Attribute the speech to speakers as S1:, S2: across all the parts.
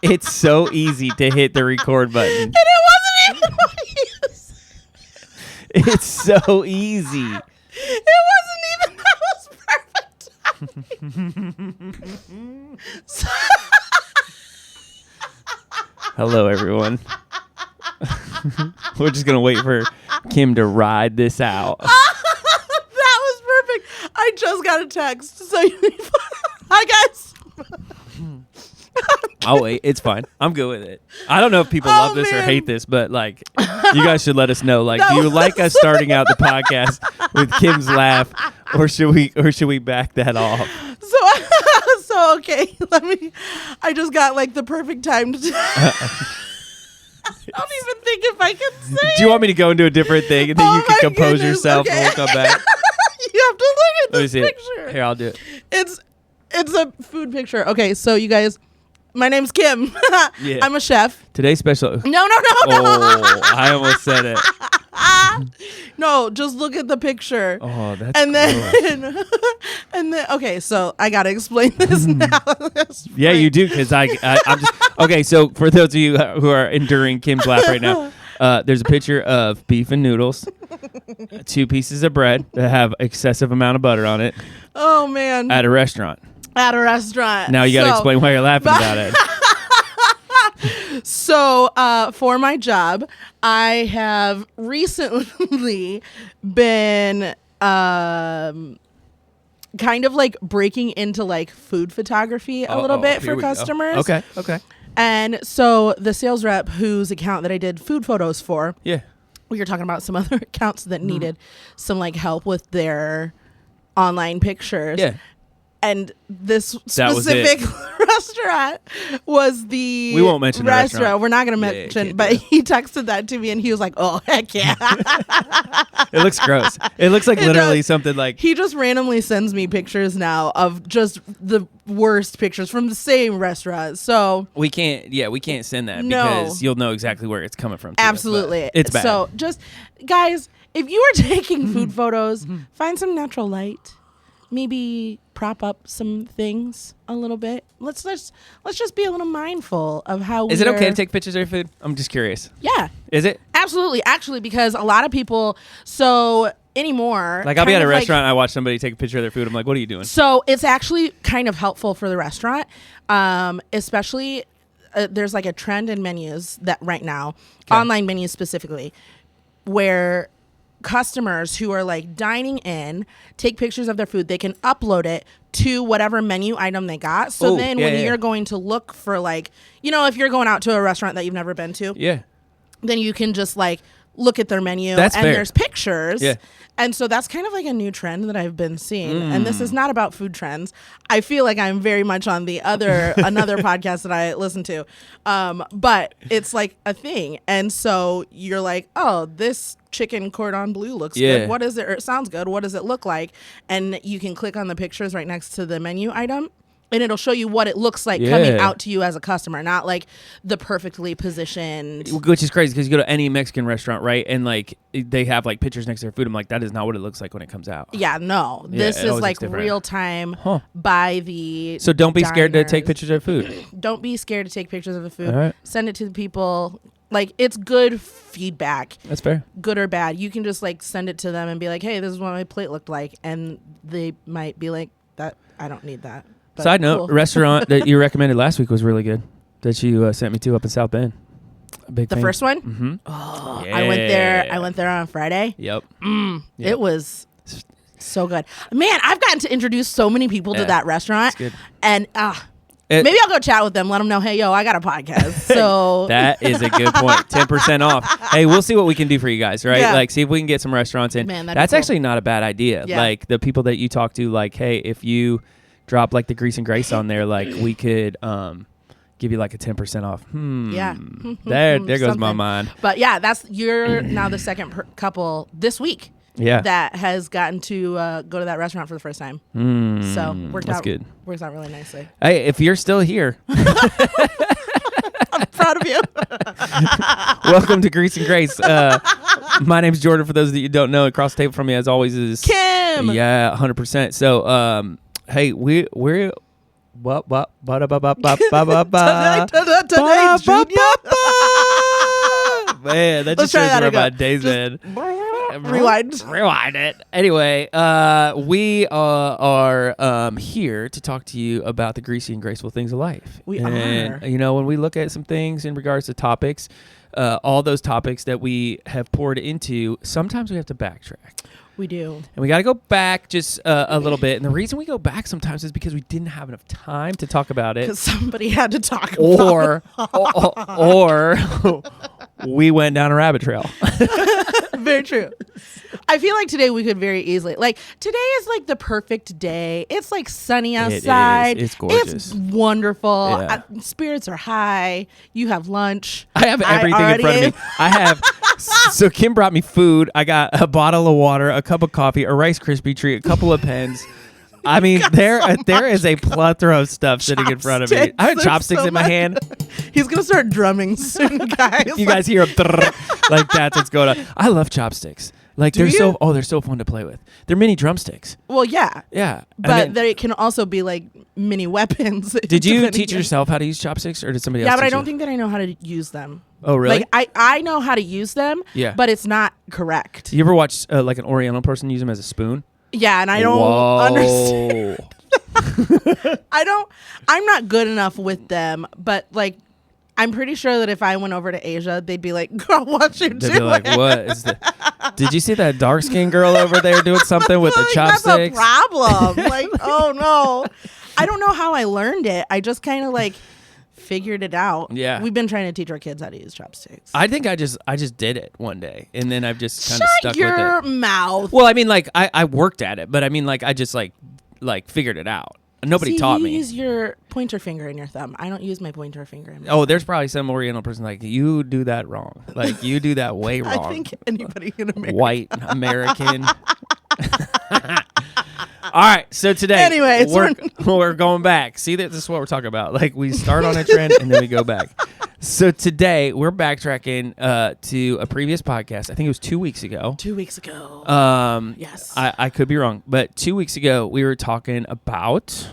S1: It's so easy to hit the record button.
S2: And it wasn't even obvious.
S1: It's so easy.
S2: It wasn't even. That was perfect timing.
S1: Hello, everyone. We're just going to wait for Kim to ride this out.
S2: That was perfect. I just got a text. So hi, guys.
S1: I'll wait. It's fine. I'm good with it. I don't know if people love this or hate this, but like, you guys should let us know. Like, do you like us starting out the podcast with Kim's laugh, or should we back that off?
S2: So okay. I just got like the perfect time to. I don't even think if I can say.
S1: Do you want me to go into a different thing and then you can compose yourself and we'll come back?
S2: You have to look at this picture.
S1: Here, I'll do it.
S2: It's a food picture. Okay, so you guys, my name's Kim.
S1: Yeah.
S2: I'm a chef.
S1: Today's special.
S2: No.
S1: Oh, I almost said it.
S2: No, just look at the picture.
S1: Oh, that's
S2: and then okay, so I gotta explain this now.
S1: Yeah, you do, because I'm just okay. So for those of you who are enduring Kim's laugh right now, there's a picture of beef and noodles, 2 pieces of bread that have excessive amount of butter on it.
S2: Oh man!
S1: At a restaurant.
S2: Now
S1: you gotta explain why you're laughing about it.
S2: So for my job, I have recently been kind of like breaking into like food photography a little bit for customers.
S1: Okay.
S2: And so the sales rep whose account that I did food photos for,
S1: yeah,
S2: we were talking about some other accounts that needed some like help with their online pictures.
S1: Yeah.
S2: And this specific restaurant was the
S1: we won't mention
S2: restaurant.
S1: The restaurant.
S2: We're not going to mention, but he texted that to me and he was like, "Oh, heck yeah."
S1: It looks gross. It looks like literally something like...
S2: He just randomly sends me pictures now of just the worst pictures from the same restaurant. So
S1: we can't send that because you'll know exactly where it's coming from.
S2: Absolutely.
S1: It's bad.
S2: So just, guys, if you are taking food photos, find some natural light. Maybe prop up some things a little bit. Let's just be a little mindful of how. Is
S1: it okay to take pictures of your food? I'm just curious.
S2: Yeah.
S1: Is it?
S2: Absolutely. Actually, because a lot of people anymore.
S1: Like I'll be at a restaurant and I watch somebody take a picture of their food. I'm like, what are you doing?
S2: So it's actually kind of helpful for the restaurant, especially there's like a trend in menus that right now, online menus specifically, where customers who are like dining in take pictures of their food. They can upload it to whatever menu item they got. So when you're going to look for like, if you're going out to a restaurant that you've never been to, then you can just like look at their menu and there's pictures. Yeah. And so that's kind of like a new trend that I've been seeing. And this is not about food trends. I feel like I'm very much on the another podcast that I listen to. But it's like a thing. And so you're like, oh, this chicken cordon bleu looks good. What is it? Or it sounds good. What does it look like? And you can click on the pictures right next to the menu item. And it'll show you what it looks like coming out to you as a customer, not like the perfectly positioned.
S1: Which is crazy because you go to any Mexican restaurant, right? And like they have like pictures next to their food. I'm like, that is not what it looks like when it comes out.
S2: Yeah, no. This is like real time by the
S1: So don't be scared to take pictures of food.
S2: Don't be scared to take pictures of the food.
S1: Right.
S2: Send it to the people. Like, it's good feedback.
S1: That's fair.
S2: Good or bad. You can just like send it to them and be like, hey, this is what my plate looked like. And they might be like, that I don't need that. But
S1: side note, restaurant that you recommended last week was really good. That you sent me to up in South Bend.
S2: The first one?
S1: Mm-hmm.
S2: Oh, yeah. I went there on Friday.
S1: Yep.
S2: It was so good. Man, I've gotten to introduce so many people to that restaurant. Good. And maybe I'll go chat with them, let them know, hey, yo, I got a podcast. So
S1: that is a good point. 10% off. Hey, we'll see what we can do for you guys, right?
S2: Yeah.
S1: Like, see if we can get some restaurants in.
S2: Man,
S1: that's actually not a bad idea. Yeah. Like, the people that you talk to, like, hey, if you drop, like, the Grease and Grace on there, like, we could give you, like, a 10% off.
S2: Yeah.
S1: There goes my mind.
S2: But, yeah, you're now the second couple this week.
S1: Yeah,
S2: that has gotten to go to that restaurant for the first time. So works out really nicely.
S1: Hey, if you're still here,
S2: I'm proud of you.
S1: Welcome to Grease and Grace. My name's Jordan. For those that you don't know, across the table from me, as always, is
S2: Kim.
S1: Yeah, 100%. So, hey, we're.
S2: today, Junior.
S1: Man, that
S2: Let's
S1: just
S2: try
S1: shows
S2: that
S1: where my
S2: again.
S1: day's been.
S2: Rewind
S1: it. Anyway, we are here to talk to you about the greasy and graceful things of life.
S2: We
S1: and,
S2: are.
S1: You know, when we look at some things in regards to topics, all those topics that we have poured into, sometimes we have to backtrack.
S2: We do.
S1: And we got to go back just a little bit. And the reason we go back sometimes is because we didn't have enough time to talk about it.
S2: Because somebody had to talk about it.
S1: Or we went down a rabbit trail.
S2: Very true. I feel like today we could very easily, like, today is like the perfect day. It's like sunny outside.
S1: It is. It's gorgeous.
S2: It's wonderful.
S1: Yeah.
S2: Spirits are high. You have lunch.
S1: I have everything in front of me. I have, so Kim brought me food. I got a bottle of water, a cup of coffee, a Rice Krispie treat, a couple of pens. I mean, there is a plethora of stuff sitting in front of me. I have chopsticks in my hand.
S2: He's going to start drumming soon, guys.
S1: You guys hear a like that's what's going on. I love chopsticks. Like they're so fun to play with. They're mini drumsticks.
S2: Well, yeah.
S1: Yeah.
S2: But they can also be like mini weapons.
S1: Did you teach yourself how to use chopsticks, or did somebody else?
S2: Yeah, but I don't
S1: you?
S2: think that I know how to use them.
S1: Oh, really?
S2: Like I know how to use them.
S1: Yeah.
S2: But it's not correct.
S1: You ever watch like an Oriental person use them as a spoon?
S2: Yeah, and I don't understand. I'm not good enough with them, but like I'm pretty sure that if I went over to Asia, they'd be like, "Girl, what you doing?"
S1: They'd be like, "What is the? Did you see that dark skinned girl over there doing something with the chopsticks?"
S2: That's a problem. Like, oh no, I don't know how I learned it. I just kind of like figured it out.
S1: Yeah,
S2: we've been trying to teach our kids how to use chopsticks.
S1: I think I just did it one day, and then I've just kind of stuck
S2: your
S1: with it.
S2: mouth.
S1: Well, I mean, like I worked at it, but I mean, like I just like figured it out. Nobody taught me.
S2: You use your pointer finger and your thumb. I don't use my pointer finger. And my
S1: thumb. There's probably some Oriental person like, you do that wrong. Like, you do that way wrong.
S2: I think anybody in America.
S1: White American. All right, so today,
S2: anyways,
S1: we're going back. See, this is what we're talking about. Like, we start on a trend and then we go back. So today, we're backtracking to a previous podcast. I think it was 2 weeks ago.
S2: 2 weeks ago. Yes.
S1: I could be wrong, but 2 weeks ago, we were talking about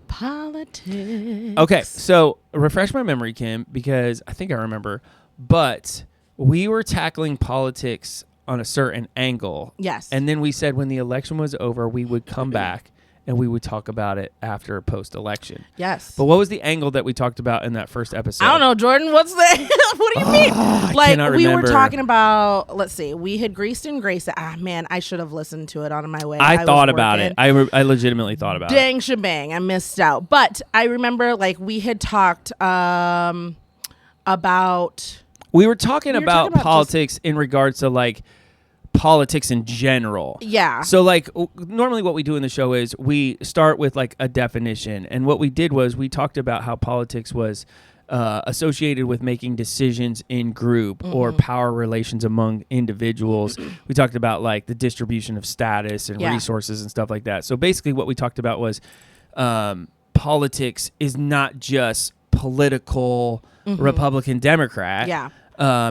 S2: politics.
S1: Okay, so refresh my memory, Kim, because I think I remember, but we were tackling politics on a certain angle.
S2: Yes.
S1: And then we said when the election was over, we would come back and we would talk about it after post-election.
S2: Yes.
S1: But what was the angle that we talked about in that first episode?
S2: I don't know, Jordan. What's the? What do you mean?
S1: I cannot
S2: we
S1: remember.
S2: were talking about. Let's see. We had greased and graced. Man, I should have listened to it on my way.
S1: I thought about it. I legitimately thought about it.
S2: Dang shebang! I missed out. But I remember, like, we had talked about.
S1: We were talking about politics in regards to like politics in general.
S2: Yeah.
S1: So like normally what we do in the show is we start with like a definition, and what we did was we talked about how politics was associated with making decisions in group or power relations among individuals. We talked about like the distribution of status and resources and stuff like that. So basically what we talked about was politics is not just political Republican, Democrat,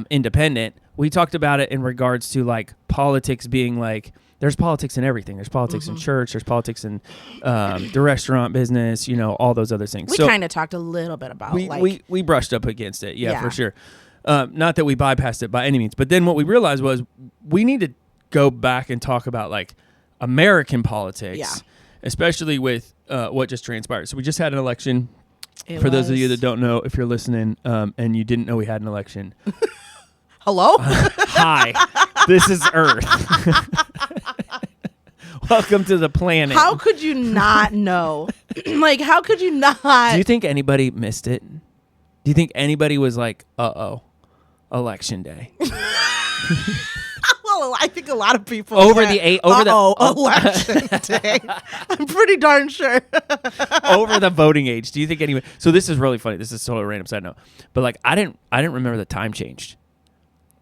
S1: independent. We talked about it in regards to like politics being like, there's politics in everything. There's politics in church. There's politics in the restaurant business, you know, all those other things.
S2: We kind of talked a little bit about
S1: we brushed up against it. Yeah, for sure. Not that we bypassed it by any means, but then what we realized was we need to go back and talk about like American politics, especially with what just transpired. So we just had an election. For those of you that don't know, if you're listening and you didn't know we had an election.
S2: Hello?
S1: Hi, this is Earth. Welcome to the planet.
S2: How could you not know? Like, how could you not?
S1: Do you think anybody missed it? Do you think anybody was like, uh-oh, election day?
S2: Well, I think a lot of people
S1: election
S2: day. I'm pretty darn sure.
S1: Over the voting age. Do you think anybody? So this is really funny. This is totally a random side note, but like I didn't remember the time changed.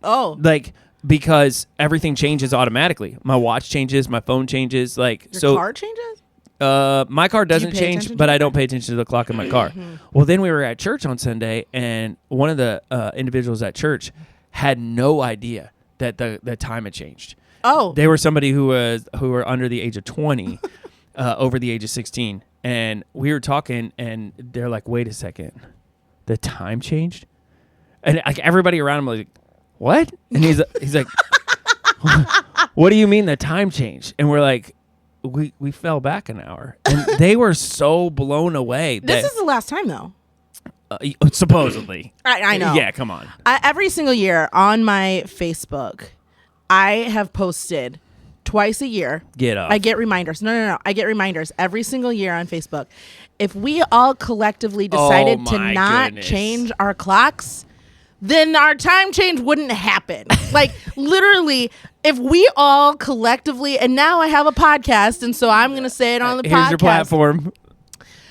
S2: Oh,
S1: like because everything changes automatically. My watch changes, my phone changes. Like
S2: your car changes.
S1: My car doesn't change, but I don't pay attention to the clock in my car. Well, then we were at church on Sunday, and one of the individuals at church had no idea that the time had changed.
S2: Oh,
S1: they were somebody who were under the age of 20, over the age of 16, and we were talking, and they're like, "Wait a second, the time changed? And like everybody around him was like, what? And he's like, what do you mean the time changed? And we're like, we fell back an hour. And they were so blown away.
S2: This is the last time, though.
S1: Supposedly.
S2: I know.
S1: Yeah, come on.
S2: Every single year on my Facebook, I have posted twice a year.
S1: Get up.
S2: I get reminders. No. I get reminders every single year on Facebook. If we all collectively decided to not change our clocks, then our time change wouldn't happen. Like, literally, if we all collectively, and now I have a podcast, and so I'm going to say it on the podcast.
S1: Here's your platform.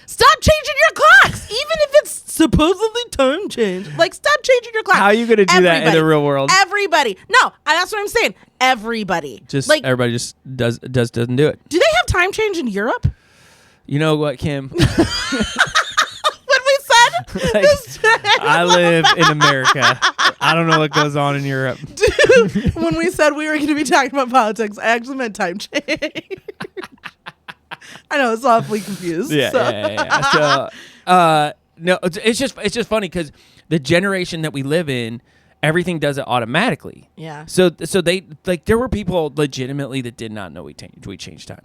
S2: Stop changing your clocks, even if it's supposedly time change. Like, stop changing your clocks.
S1: How are you going to do that in the real world?
S2: Everybody. No, that's what I'm saying. Everybody.
S1: Just
S2: like,
S1: everybody just doesn't do it.
S2: Do they have time change in Europe?
S1: You know what, Kim?
S2: Like,
S1: I live in America. I don't know what goes on in Europe.
S2: Dude, when we said we were going to be talking about politics, I actually meant time change. I know, it's awfully confused.
S1: Yeah. So, no, it's just funny because the generation that we live in, everything does it automatically.
S2: Yeah.
S1: So they like there were people legitimately that did not know we changed time,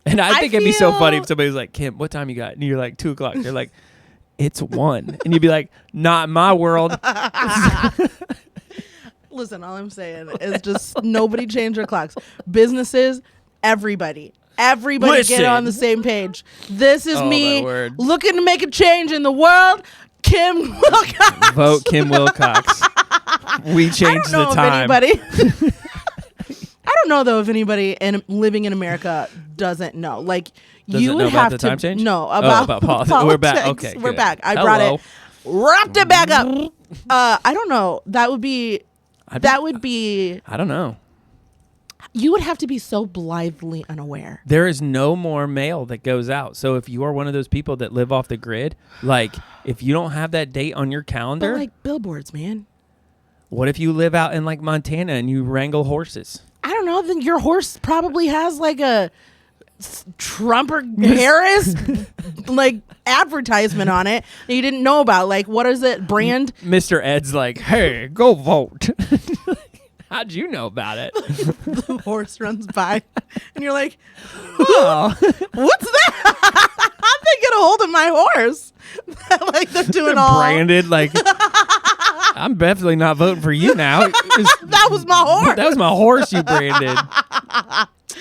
S1: and I think it'd be so funny if somebody was like, Kim, what time you got? And you're like 2:00. They're like, it's 1, and you'd be like, not in my world.
S2: Listen, all I'm saying is just nobody change their clocks. Businesses, everybody
S1: Listen.
S2: get on the same page. This is me
S1: my word.
S2: looking to make a change in the world. Kim Wilcox.
S1: Vote Kim Wilcox. We changed the time.
S2: I don't know though if anybody living in America doesn't know. Like, you would have
S1: the
S2: to
S1: time change?
S2: know about
S1: politics. We're back. Okay,
S2: we're
S1: good.
S2: back. I
S1: Hello.
S2: brought it, wrapped it back up. I don't know. That would be.
S1: I don't know.
S2: You would have to be so blithely unaware.
S1: There is no more mail that goes out. So if you are one of those people that live off the grid, like if you don't have that date on your calendar,
S2: But like billboards, man.
S1: What if you live out in like Montana and you wrangle horses?
S2: I don't know. Then your horse probably has like a Trump or Harris like advertisement on it that you didn't know about. Like, what is it? Brand?
S1: Mr. Ed's like, hey, go vote. How'd you know about it?
S2: The horse runs by and you're like, oh, what's that? How'd they get a hold of my horse? Like they're doing all
S1: branded. Like, I'm definitely not voting for you now.
S2: That was my horse.
S1: That was my horse you branded.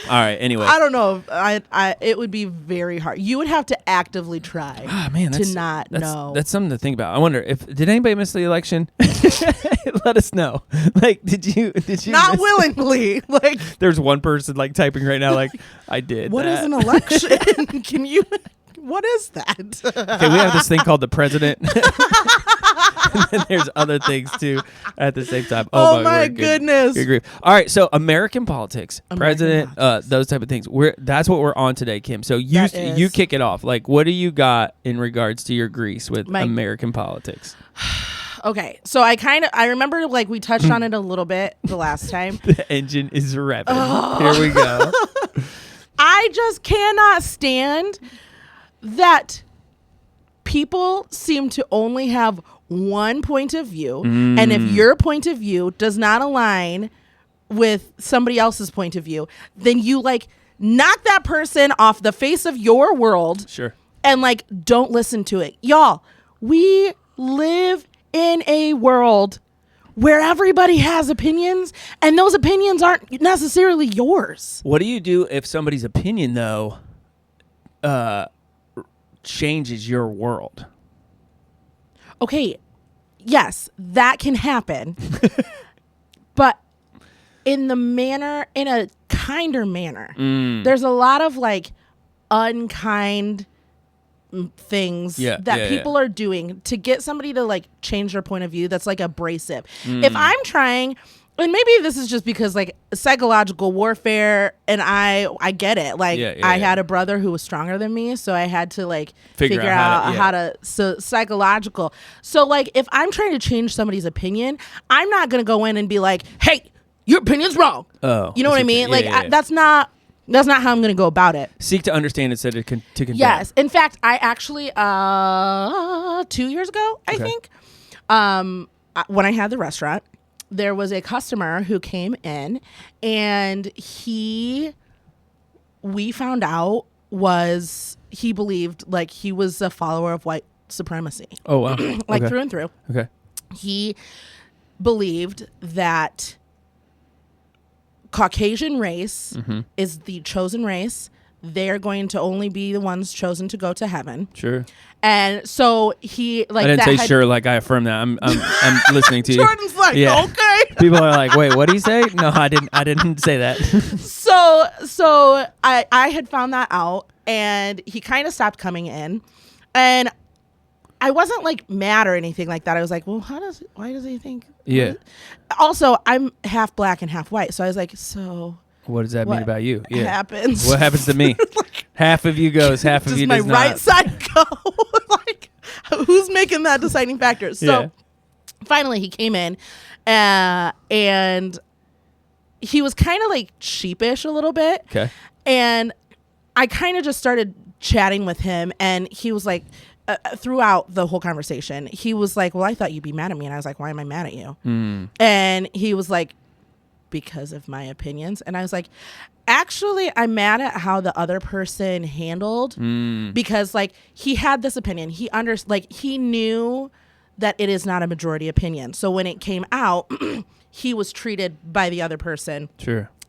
S1: All right. Anyway,
S2: I don't know. It would be very hard. You would have to actively try to not know.
S1: That's something to think about. I wonder did anybody miss the election? Let us know. Like, did you
S2: not willingly? Like,
S1: there's one person like typing right now. Like, I did.
S2: What is an election? Can you? What is that?
S1: Okay, we have this thing called the president. And then there's other things too at the same time.
S2: Oh my goodness.
S1: Good grief. All right, so American politics, president, those type of things. That's what we're on today, Kim. So you kick it off. Like, what do you got in regards to your grease with American politics?
S2: Okay, so I remember like we touched on it a little bit the last time.
S1: The engine is revving. Oh. Here we go.
S2: I just cannot stand that people seem to only have one point of view, and if your point of view does not align with somebody else's point of view, then you like knock that person off the face of your world.
S1: Sure.
S2: And like don't listen to it. Y'all, we live in a world where everybody has opinions, and those opinions aren't necessarily yours.
S1: What do you do if somebody's opinion though changes your world?
S2: Okay, yes, that can happen. But in a kinder manner. There's a lot of like unkind things that people are doing to get somebody to like change their point of view that's like abrasive. If I'm trying, and maybe this is just because like psychological warfare, and I get it. Like I had a brother who was stronger than me, so I had to like figure out how to psychological. So like if I'm trying to change somebody's opinion, I'm not gonna go in and be like, hey, your opinion's wrong.
S1: Oh,
S2: you know what I mean? That's not That's not how I'm going to go about it.
S1: Seek to understand instead of to condemn.
S2: Yes. In fact, I actually 2 years ago, I think, when I had the restaurant, there was a customer who came in, and we found out he believed like he was a follower of white supremacy.
S1: Oh wow.
S2: Like through and through.
S1: Okay.
S2: He believed that Caucasian race is the chosen race. They're going to only be the ones chosen to go to heaven.
S1: Sure.
S2: And so he like
S1: I didn't say sure, like I affirm that. I'm listening to you.
S2: Jordan's like, okay.
S1: People are like, wait, what did he say? No, I didn't say that.
S2: So I had found that out, and he kind of stopped coming in, and I wasn't like mad or anything like that. I was like, well, why does he think?
S1: Yeah.
S2: Also, I'm half black and half white, so I was like, so
S1: what does that mean about you? Yeah.
S2: Happens.
S1: What happens to me?
S2: Like,
S1: half of you goes, half of you does not.
S2: Does my right side go? Like, who's making that deciding factor? So finally he came in, and he was kind of like sheepish a little bit.
S1: Okay.
S2: And I kind of just started chatting with him, and he was like, throughout the whole conversation, he was like, well, I thought you'd be mad at me. And I was like, why am I mad at you? And he was like, because of my opinions. And I was like, actually, I'm mad at how the other person handled, because like he had this opinion. He knew that it is not a majority opinion. So when it came out, he was treated by the other person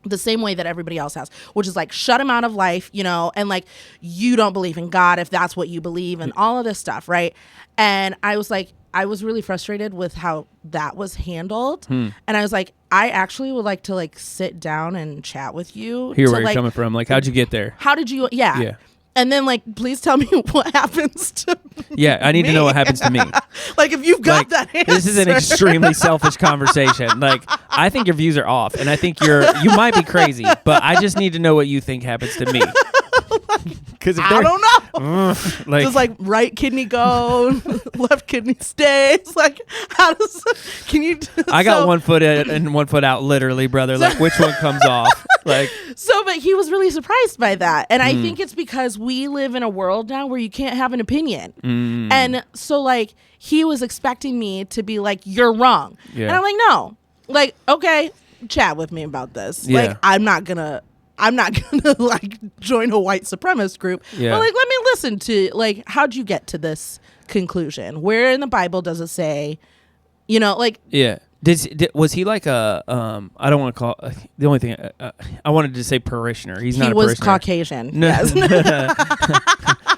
S2: the same way that everybody else has, which is like, shut him out of life, and like, you don't believe in God if that's what you believe, and all of this stuff, right? And I was like, I was really frustrated with how that was handled. And I was like, I actually would like to like sit down and chat with you.
S1: Hear where you're coming from. Like, how'd you get there?
S2: How did you? Yeah. And then like, please tell me what happens to
S1: Yeah, I need to know what happens to me.
S2: Like, if you've got that answer.
S1: This is an extremely selfish conversation. Like, I think your views are off, and I think you might be crazy, but I just need to know what you think happens to me. Because
S2: I don't know.
S1: Like,
S2: does like right kidney go, left kidney stays? Like, how does? Can you?
S1: I got 1 foot in and 1 foot out, literally, brother. Like, which one comes off? Like,
S2: but he was really surprised by that, and I think it's because we live in a world now where you can't have an opinion, and so like he was expecting me to be like, you're wrong, and I'm like, no, like, okay, chat with me about this. Like, I'm not gonna like join a white supremacist group. But like, let me listen to like, how'd you get to this conclusion? Where in the Bible does it say, like? Yeah.
S1: Was he like a I don't want to call the only thing I wanted to say parishioner. He's not a parishioner.
S2: He was Caucasian.
S1: No. Yes.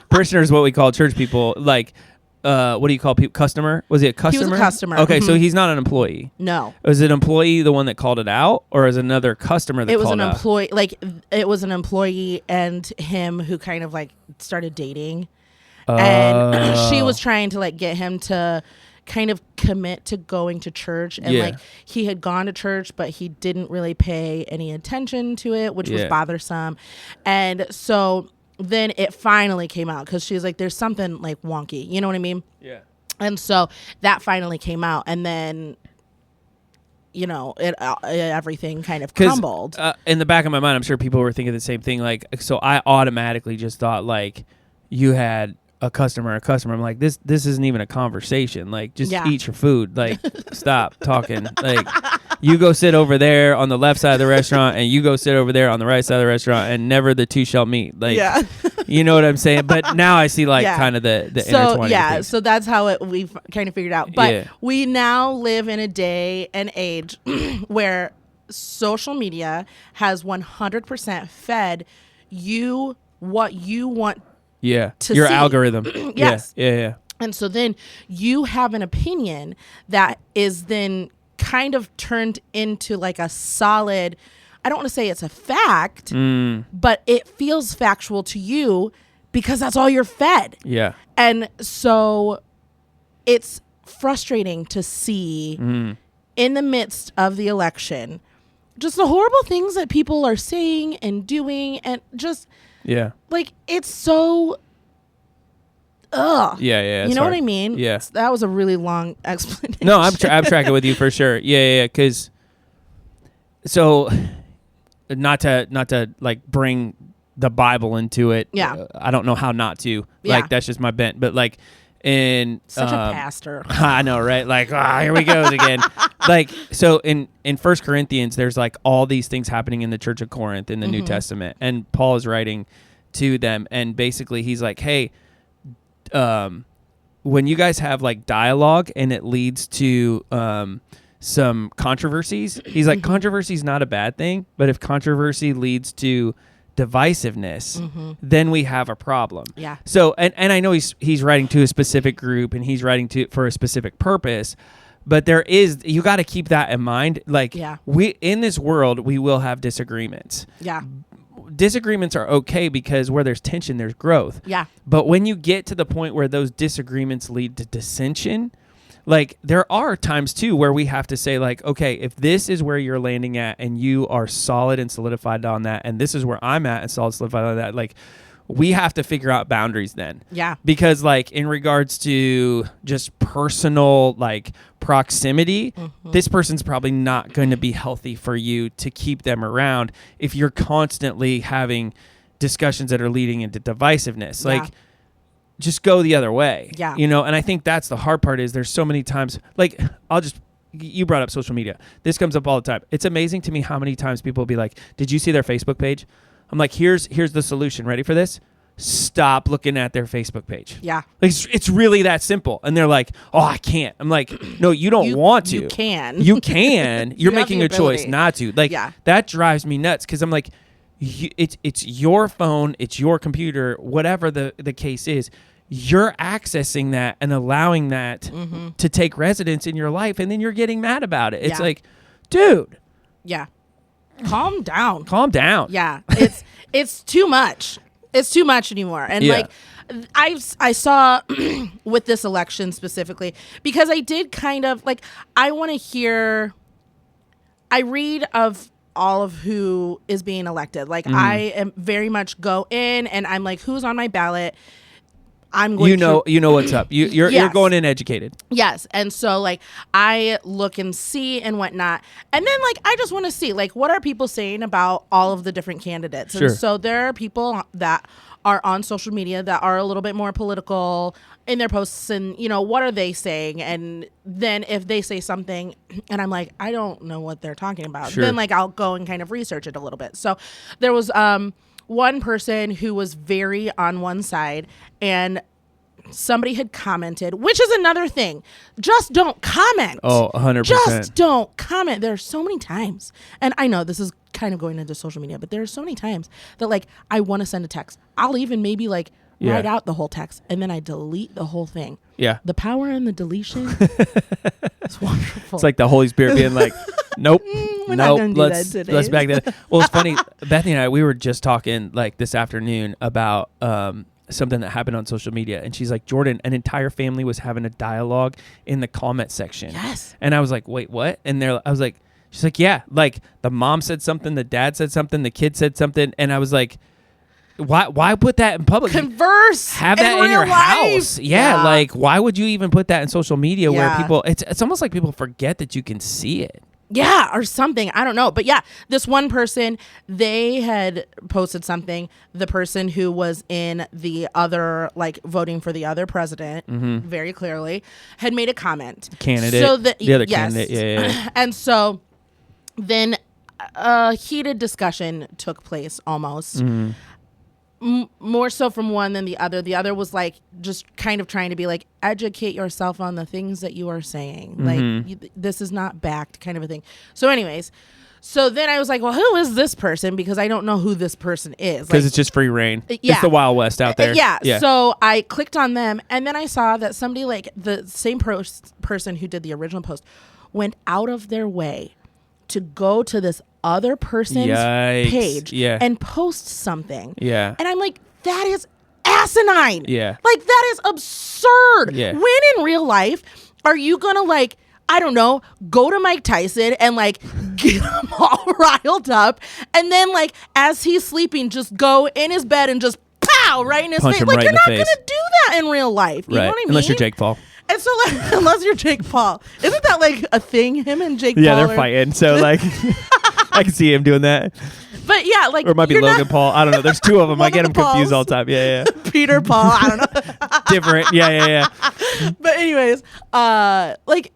S1: Parishioner is what we call church people. Like, what do you call people? Customer? Was he a customer?
S2: He was a customer.
S1: Okay, so he's not an employee.
S2: No.
S1: Was an employee the one that called it out, or is another customer that called it out?
S2: It was an employee. Like, it was an employee and him who kind of like started dating, and she was trying to like get him to kind of commit to going to church, and like he had gone to church, but he didn't really pay any attention to it, which was bothersome, and so then it finally came out because she was like, there's something like wonky, you know what I mean?
S1: Yeah.
S2: And so that finally came out, and then everything kind of crumbled.
S1: In the back of my mind, I'm sure people were thinking the same thing. Like, so I automatically just thought like you had a customer. I'm like, this isn't even a conversation. Like, just eat your food. Like, stop talking. Like, you go sit over there on the left side of the restaurant, and you go sit over there on the right side of the restaurant, and never the two shall meet. Like, you know what I'm saying? But now I see like kind of the intertwining things.
S2: So that's how we've kind of figured out. But we now live in a day and age where social media has 100% fed you what you want.
S1: Your algorithm.
S2: Yes.
S1: Yeah.
S2: And so then you have an opinion that is then kind of turned into like a solid, I don't want to say it's a fact, but it feels factual to you because that's all you're fed.
S1: Yeah.
S2: And so it's frustrating to see in the midst of the election just the horrible things that people are saying and doing, and just like, it's so
S1: yeah
S2: you know
S1: hard.
S2: what I mean? That was a really long explanation.
S1: No, I'm tracking with you for sure. Yeah because so not to like bring the Bible into it.
S2: Yeah.
S1: I don't know how not to.
S2: Yeah.
S1: Like that's just my bent. But like in
S2: Such a pastor.
S1: I know, right? Like, here we go again. Like, so in 1 Corinthians, there's like all these things happening in the church of Corinth in the New Testament, and Paul is writing to them, and basically he's like, hey, when you guys have like dialogue and it leads to some controversies, he's like, controversy is not a bad thing, but if controversy leads to divisiveness, then we have a problem.
S2: Yeah.
S1: So, and I know he's writing to a specific group and he's writing to for a specific purpose, but you got to keep that in mind. Like, we in this world we will have disagreements.
S2: Yeah.
S1: Disagreements are okay because where there's tension, there's growth.
S2: Yeah.
S1: But when you get to the point where those disagreements lead to dissension, like there are times too where we have to say like, okay, if this is where you're landing at and you are solid and solidified on that, and this is where I'm at and solid solidified on that, like we have to figure out boundaries then.
S2: Yeah.
S1: Because like in regards to just personal like proximity, this person's probably not going to be healthy for you to keep them around if you're constantly having discussions that are leading into divisiveness. Like just go the other way.
S2: Yeah.
S1: You know, and I think that's the hard part is there's so many times like you brought up social media. This comes up all the time. It's amazing to me how many times people will be like, did you see their Facebook page? I'm like, here's the solution. Ready for this? Stop looking at their Facebook page.
S2: Yeah.
S1: Like, it's really that simple. And they're like, oh, I can't. I'm like, no, you don't want to.
S2: You can.
S1: You can. You're making a choice
S2: ability.
S1: not to. Like, that drives me nuts because I'm like, it's your phone, it's your computer, whatever the case is. You're accessing that and allowing that to take residence in your life, and then you're getting mad about it. It's like, dude.
S2: Yeah. Calm down.
S1: Calm down.
S2: Yeah. It's too much. It's too much anymore. And like I saw with this election specifically, because I did kind of like, I read of all of who is being elected. Like I am very much go in and I'm like, who's on my ballot? I'm going
S1: you know what's up. You're going in educated.
S2: Yes. And so like I look and see and whatnot. And then like I just want to see like what are people saying about all of the different candidates.
S1: Sure.
S2: And so there are people that are on social media that are a little bit more political in their posts and what are they saying? And then if they say something and I'm like, I don't know what they're talking about, then like I'll go and kind of research it a little bit. So there was one person who was very on one side, and somebody had commented, which is another thing. Just don't comment.
S1: Oh, 100%.
S2: Just don't comment. There are so many times, and I know this is kind of going into social media, but there are so many times that like I want to send a text. I'll even maybe like write out the whole text and then I delete the whole thing. Yeah. The power in the deletion is wonderful.
S1: It's like the Holy Spirit being like, nope,
S2: let's
S1: back that. Well, it's funny. Bethany and I, we were just talking like this afternoon about something that happened on social media, and she's like, Jordan, an entire family was having a dialogue in the comment section.
S2: Yes.
S1: And I was like, wait, what? And I was like, she's like, yeah, like the mom said something, the dad said something, the kid said something, and I was like, why put that in public?
S2: Converse.
S1: Have that in your house. Yeah, like why would you even put that in social media where people? It's almost like people forget that you can see it.
S2: Yeah, or something. I don't know. But yeah, this one person, they had posted something. The person who was in the other, like voting for the other president, very clearly, had made a comment.
S1: Candidate.
S2: So
S1: the other candidate. Yeah.
S2: And so then a heated discussion took place almost. More so from one than the other. The other was like just kind of trying to be like, educate yourself on the things that you are saying. Like this is not backed, kind of a thing. So anyways, so then I was like, well, who is this person? Because I don't know who this person is.
S1: Because it's just free reign.
S2: Yeah.
S1: It's the Wild West out there.
S2: Yeah. So I clicked on them, and then I saw that somebody, like the same person who did the original post, went out of their way to go to this other person's page and post something. Yeah. And I'm like, that is asinine. Yeah. Like, that is absurd. Yeah. When in real life are you going to, like, I don't know, go to Mike Tyson and, like, get him all riled up, and then, like, as he's sleeping, just go in his bed and just pow right in his face? Like, you're not going to do that in real life. You know what I mean?
S1: Unless you're Jake Paul.
S2: And so, like, unless you're Jake Paul. Isn't that, like, a thing? Him and Jake Paul?
S1: Yeah, they're fighting. So, like, I can see him doing that.
S2: But yeah, like
S1: or it might be Logan Paul. I don't know. There's two of them. I get them confused all the time. Yeah.
S2: Peter Paul. I don't know.
S1: Different. Yeah.
S2: But anyways, like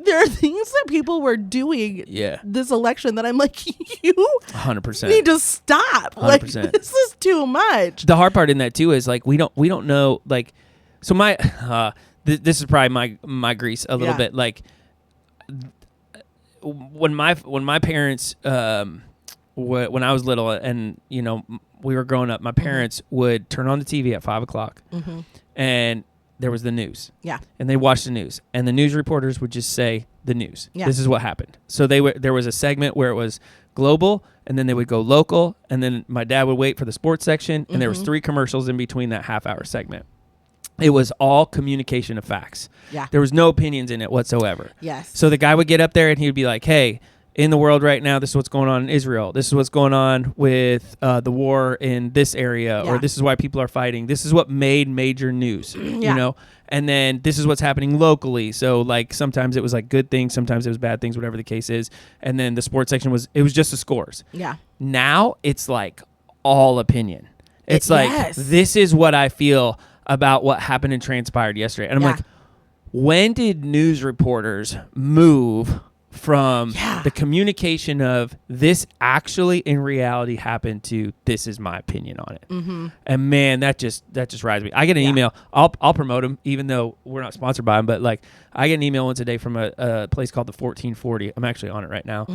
S2: there are things that people were doing this election that I'm like, you
S1: 100%
S2: need to stop.
S1: 100%.
S2: Like this is too much.
S1: The hard part in that too is like we don't know, like, so my this is probably my grease a little bit, like when my parents when I was little and we were growing up, my parents would turn on the TV at 5:00 and there was the news. Yeah. And they watched the news. And the news reporters would just say the news. Yeah. This is what happened. So there was a segment where it was global, and then they would go local, and then my dad would wait for the sports section, and there was 3 commercials in between that half-hour segment. It was all communication of facts. Yeah. There was no opinions in it whatsoever. Yes. So the guy would get up there, and he would be like, hey, in the world right now, this is what's going on in Israel. This is what's going on with the war in this area, or this is why people are fighting. This is what made major news, and then this is what's happening locally. So like sometimes it was like good things, sometimes it was bad things, whatever the case is. And then the sports section was just the scores. Yeah. Now it's like all opinion. It's like, this is what I feel about what happened and transpired yesterday. And I'm like, when did news reporters move from the communication of this actually in reality happened to this is my opinion on it? And man, that just rides me. I get an email. I'll promote them even though we're not sponsored by them, but like I get an email once a day from a place called the 1440. I'm actually on it right now.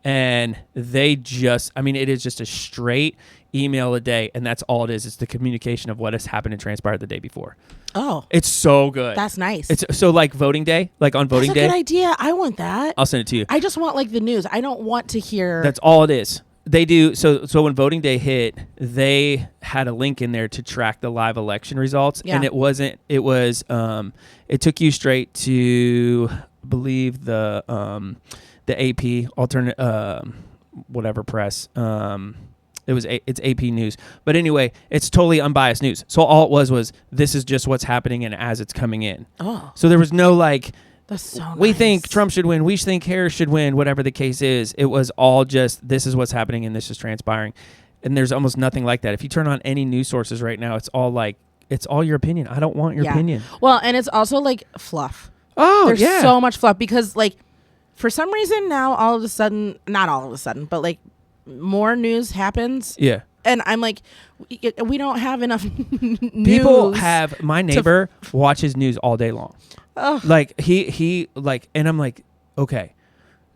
S1: And they just, I mean, it is just a straight email a day, and that's all it is. It's the communication of what has happened and transpired the day before. Oh, it's so good.
S2: That's nice.
S1: It's so like voting day, like on voting day.
S2: That's a good idea. I want that.
S1: I'll send it to you.
S2: I just want like the news. I don't want to hear.
S1: That's all it is. They do. So when voting day hit, they had a link in there to track the live election results, and it wasn't. It was. It took you straight to, I believe the AP alternate whatever press. It's AP News. But anyway, it's totally unbiased news. So all it was this is just what's happening and as it's coming in. Oh. So there was no like, that's so we think Trump should win, we think Harris should win, whatever the case is. It was all just, this is what's happening and this is transpiring. And there's almost nothing like that. If you turn on any news sources right now, it's all like, it's all your opinion. I don't want your opinion.
S2: Well, and it's also like fluff.
S1: Oh,
S2: there's so much fluff because like for some reason now all of a sudden, not all of a sudden, but like more news happens. Yeah. And I'm like, we don't have enough news.
S1: People have, my neighbor watches news all day long. Oh. Like he like, and I'm like, okay,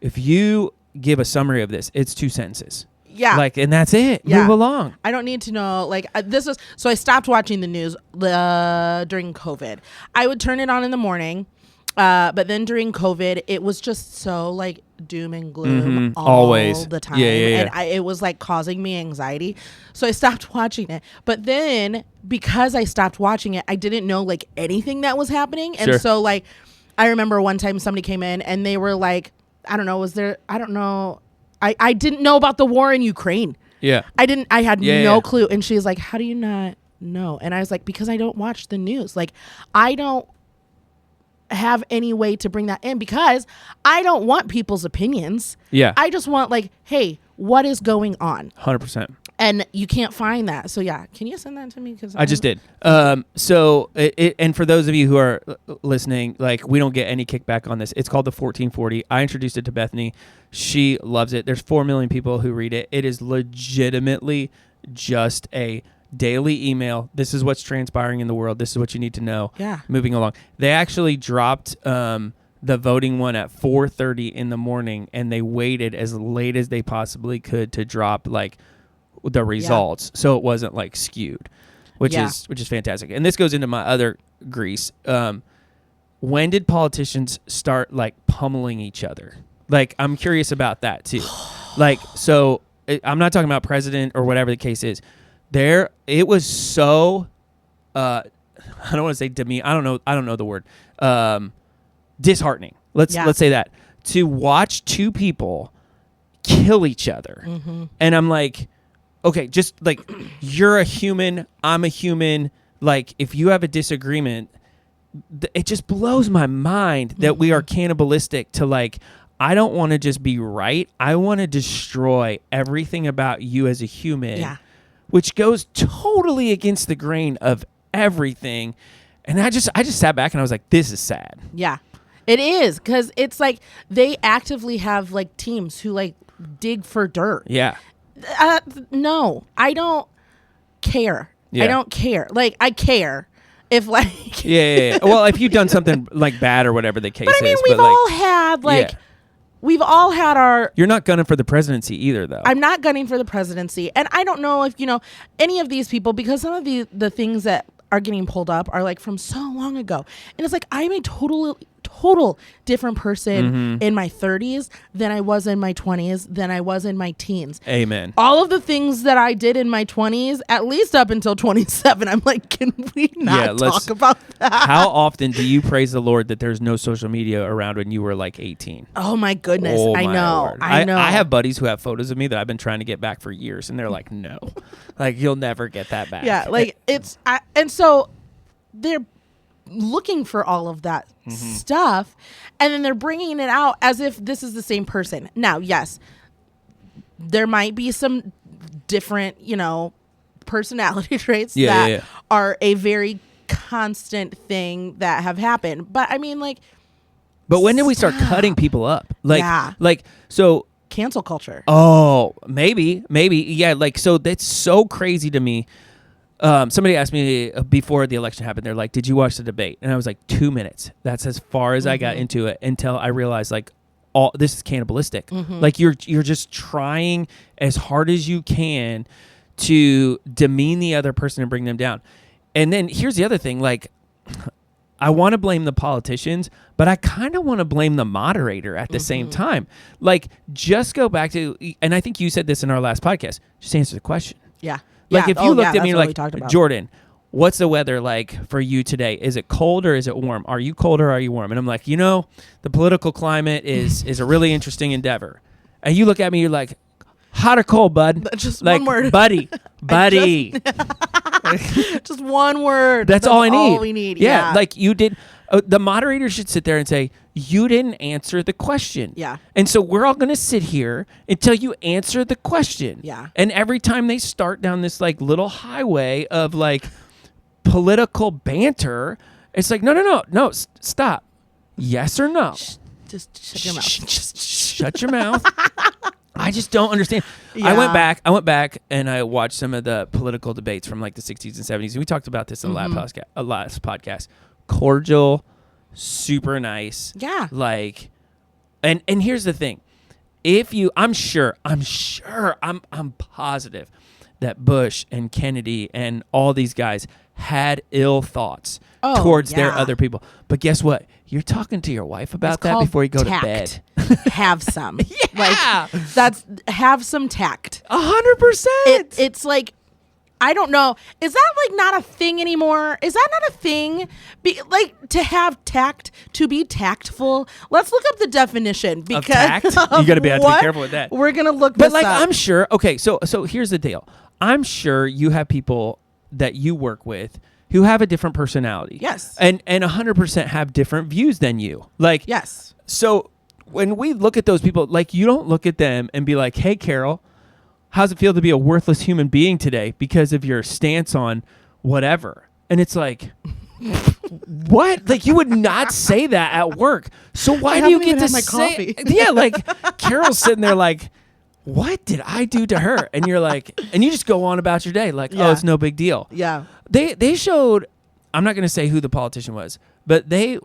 S1: if you give a summary of this, it's 2 sentences. Yeah. Like, and that's it. Yeah. Move along.
S2: I don't need to know. Like this was, so I stopped watching the news during COVID. I would turn it on in the morning. But then during COVID, it was just so like doom and gloom all the time. Yeah. And it was like causing me anxiety. So I stopped watching it. But then because I stopped watching it, I didn't know like anything that was happening. And so like, I remember one time somebody came in and they were like, I don't know, I didn't know about the war in Ukraine. Yeah. I had no clue. And she's like, how do you not know? And I was like, because I don't watch the news. Like I don't have any way to bring that in because I don't want people's opinions. Yeah. I just want like, hey, what is going on?
S1: 100%.
S2: And you can't find that. So yeah, can you send that to me? Because
S1: I just did. So and for those of you who are listening, like we don't get any kickback on this. It's called the 1440. I introduced it to Bethany. She loves it. There's 4 million people who read it. It is legitimately just a daily email. This is what's transpiring in the world. This is what you need to know. Yeah. Moving along. They actually dropped the voting one at 4:30 in the morning, and they waited as late as they possibly could to drop like the results, so it wasn't like skewed, which is fantastic. And this goes into my other grease. When did politicians start like pummeling each other? Like I'm curious about that too. Like so, I'm not talking about president or whatever the case is. It was so I don't want to say demeaning. I don't know the word. Disheartening. Let's say that. To watch 2 people kill each other. And I'm like, okay, just like you're a human, I'm a human. Like if you have a disagreement, it just blows my mind that we are cannibalistic to like I don't want to just be right. I want to destroy everything about you as a human,
S2: Yeah.
S1: which goes totally against the grain of everything. And I just sat back and I was like, this is sad.
S2: Yeah, it is, because it's like they actively have like teams who like dig for dirt.
S1: Yeah.
S2: No, I don't care.
S1: Yeah.
S2: I don't care. Like, I care if like.
S1: Yeah. Well, if you've done something like bad or whatever the case
S2: But I mean,
S1: is.
S2: we've
S1: but like,
S2: all had like.
S1: yeah.
S2: We've all had our.
S1: You're not gunning for the presidency either, though.
S2: I'm not gunning for the presidency, and I don't know if any of these people, because some of the things that are getting pulled up are like from so long ago, and it's like I'm a total different person in my 30s than I was in my 20s than I was in my teens.
S1: Amen.
S2: All of the things that I did in my 20s, at least up until 27, I'm like, can we not talk about that?
S1: How often do you praise the Lord that there's no social media around when you were like 18?
S2: Oh my goodness.
S1: Oh,
S2: I
S1: my
S2: know.
S1: Lord.
S2: I know.
S1: I have buddies who have photos of me that I've been trying to get back for years, and they're like, no. Like, you'll never get that back.
S2: Yeah, like and so they're looking for all of that stuff, and then they're bringing it out as if this is the same person. Now, yes, there might be some different, personality traits that are a very constant thing that have happened. But I mean, like,
S1: but when did we start cutting people up? Like, so
S2: cancel culture.
S1: Oh, maybe. Yeah. Like, so that's so crazy to me. Somebody asked me before the election happened, they're like, did you watch the debate? And I was like, 2 minutes. That's as far as I got into it until I realized like all this is cannibalistic. Like you're just trying as hard as you can to demean the other person and bring them down. And then here's the other thing, like I want to blame the politicians, but I kind of want to blame the moderator at the same time. Like just go back to, and I think you said this in our last podcast, just answer the question.
S2: Yeah.
S1: Like if you looked at me like,
S2: like,
S1: Jordan, what's the weather like for you today? Is it cold or is it warm? Are you cold or are you warm? And I'm like, the political climate is a really interesting endeavor. And you look at me, you're like, hot or cold, bud?
S2: Just
S1: like,
S2: one word.
S1: Buddy.
S2: Just one word.
S1: That's all I need.
S2: All we need.
S1: Yeah. Like you did. The moderator should sit there and say, you didn't answer the question.
S2: Yeah.
S1: And so we're all going to sit here until you answer the question.
S2: Yeah.
S1: And every time they start down this like little highway of like political banter, it's like, no, stop. Yes or no?
S2: Just shut your mouth.
S1: Just shut your mouth. I just don't understand.
S2: Yeah.
S1: I went back and I watched some of the political debates from like the 60s and 70s. And we talked about this in the last podcast. Cordial, super nice.
S2: Yeah.
S1: Like, and here's the thing. I'm positive that Bush and Kennedy and all these guys had ill thoughts towards their other people. But guess what? You're talking to your wife about that before you go to bed.
S2: Have some.
S1: Yeah.
S2: Have some tact.
S1: 100%.
S2: It's like, I don't know. Is that like not a thing anymore? Is that not a thing? Like to have tact, to be tactful. Let's look up the definition because
S1: tact? You got to be careful with that.
S2: We're gonna look.
S1: But
S2: this up.
S1: I'm sure. Okay, so here's the deal. I'm sure you have people that you work with who have a different personality.
S2: Yes.
S1: And 100% have different views than you. Like
S2: yes.
S1: So when we look at those people, like you don't look at them and be like, "Hey, Carol, how's it feel to be a worthless human being today because of your stance on whatever?" And it's like, what? Like you would not say that at work. So why do you get to say? Yeah, like Carol's sitting there like, what did I do to her? And you're like, and you just go on about your day like, oh, it's no big deal.
S2: Yeah.
S1: They showed, I'm not going to say who the politician was, but they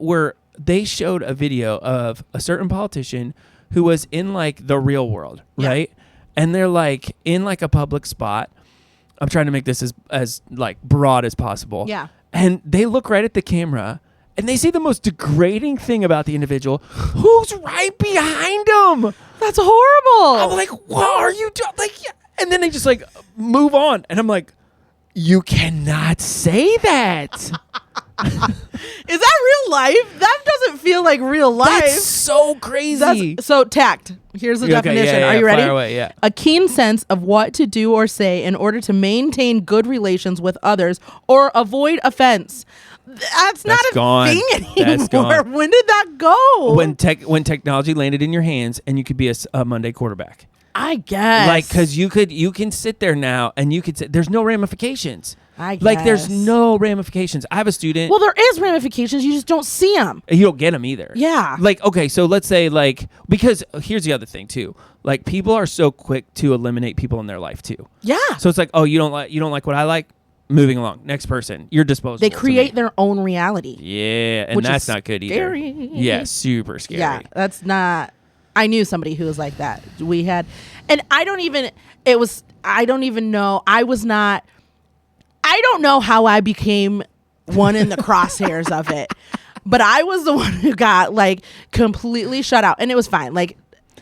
S1: showed a video of a certain politician who was in like the real world, right? And they're like in like a public spot. I'm trying to make this as like broad as possible.
S2: Yeah.
S1: And they look right at the camera and they say the most degrading thing about the individual who's right behind them.
S2: That's horrible.
S1: I'm like, what are you doing? Like, yeah. And then they just like move on. And I'm like, you cannot say that.
S2: Is that real life? That doesn't feel like real life.
S1: That's so crazy.
S2: So tact. Here's the definition.
S1: Yeah,
S2: Are you ready?
S1: Fire away, yeah.
S2: A keen sense of what to do or say in order to maintain good relations with others or avoid offense. That's not a
S1: gone.
S2: thing anymore.
S1: That's gone.
S2: When did that go?
S1: When technology landed in your hands and you could be a Monday quarterback.
S2: I guess.
S1: Like, because you can sit there now and you could say, there's no ramifications.
S2: I guess.
S1: Like, there's no ramifications. I have a student.
S2: Well, there is ramifications. You just don't see them.
S1: You don't get them either.
S2: Yeah.
S1: Like, okay, so let's say, like, because here's the other thing, too. Like, people are so quick to eliminate people in their life, too.
S2: Yeah.
S1: So it's like, oh, you don't like what I like? Moving along. Next person. You're disposable.
S2: They create their own reality.
S1: Yeah, and
S2: which
S1: that's
S2: is
S1: not good either.
S2: scary.
S1: Yeah, super scary.
S2: Yeah, that's not. I knew somebody who was like that. We had, and I don't even know. I don't know how I became one in the crosshairs of it, but I was the one who got like completely shut out, and it was fine. Like,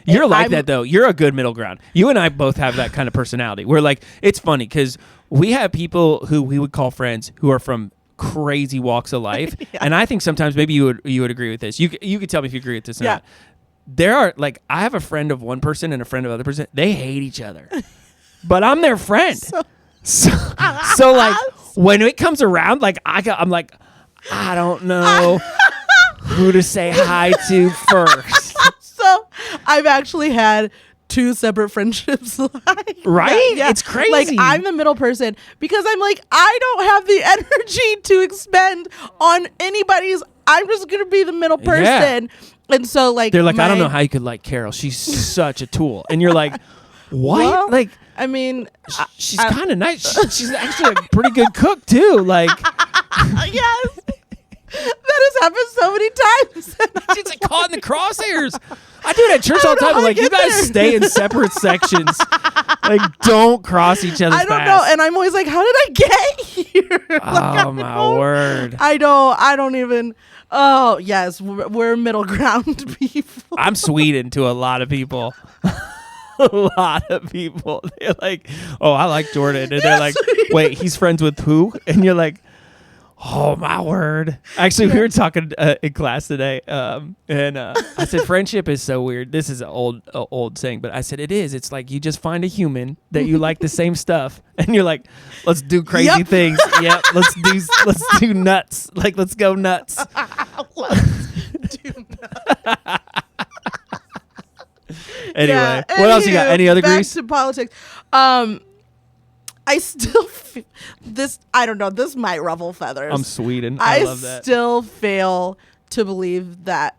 S1: you're like that though. You're a good middle ground. You and I both have that kind of personality. We're like, it's funny because we have people who we would call friends who are from crazy walks of life,
S2: Yeah.
S1: and I think sometimes maybe you would agree with this. You could tell me if you agree with this or
S2: Yeah.
S1: not. There are, like, I have a friend of one person and a friend of other person. They hate each other, but I'm their friend. So like when it comes around, like I'm like, I don't know who to say hi to first.
S2: So I've actually had 2 separate friendships.
S1: Right?
S2: Yeah.
S1: It's crazy.
S2: Like, I'm the middle person because I'm like, I don't have the energy to expend on anybody's. I'm just gonna be the middle person.
S1: Yeah.
S2: And so, like,
S1: They're like, I don't know how you could like Carol. She's such a tool. And you're like, what?
S2: Well,
S1: like,
S2: I mean,
S1: she's kind of nice. She's actually a pretty good cook too. Like,
S2: yes, that has happened so many times.
S1: she's like caught in the crosshairs. I do it at church all the time. I'm like, you guys stay in separate sections. Like, don't cross each other's
S2: I don't
S1: paths.
S2: know, and I'm always like, how did I get here?
S1: Oh my word!
S2: I don't even. Oh yes, we're middle ground people.
S1: I'm Sweden to a lot of people. A lot of people. They're like, oh, I like Jordan, and they're like, wait, he's friends with who? And you're like, oh my word. Actually, we were talking in class today, and I said friendship is so weird. This is an old saying, but I said it is. It's like you just find a human that you like the same stuff, and you're like, let's do crazy things. Yep, let's do nuts. Like, let's go nuts.
S2: Let's do nuts.
S1: Anyway, what else you got? Any other
S2: back
S1: grease?
S2: to politics. I still this. I don't know. This might ruffle feathers.
S1: I'm Sweden. I love that.
S2: Still fail to believe that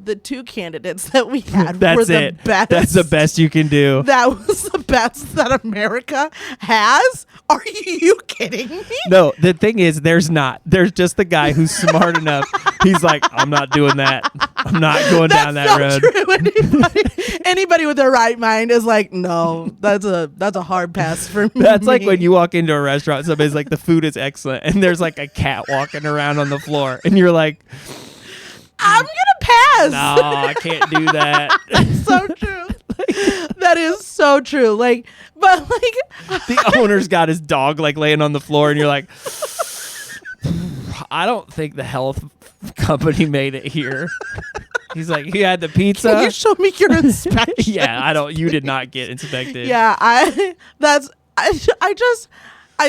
S2: the 2 candidates that we had
S1: That's
S2: were the
S1: it.
S2: best.
S1: That's the best you can do.
S2: That was the best that America has. Are you kidding me?
S1: No, the thing is, there's not. There's just the guy who's smart enough. He's like, I'm not doing that. I'm not going down that road.
S2: True. Anybody with their right mind is like, no, that's a hard pass for me.
S1: That's like when you walk into a restaurant, somebody's like, the food is excellent, and there's like a cat walking around on the floor, and you're like,
S2: I'm gonna pass.
S1: no, I can't do that.
S2: That's so true. That is so true. Like, but like,
S1: The owner's got his dog like laying on the floor, and you're like, I don't think the health company made it here. He's like, he had the pizza.
S2: can you show me your inspection?
S1: Yeah, you did not get inspected.
S2: Yeah, I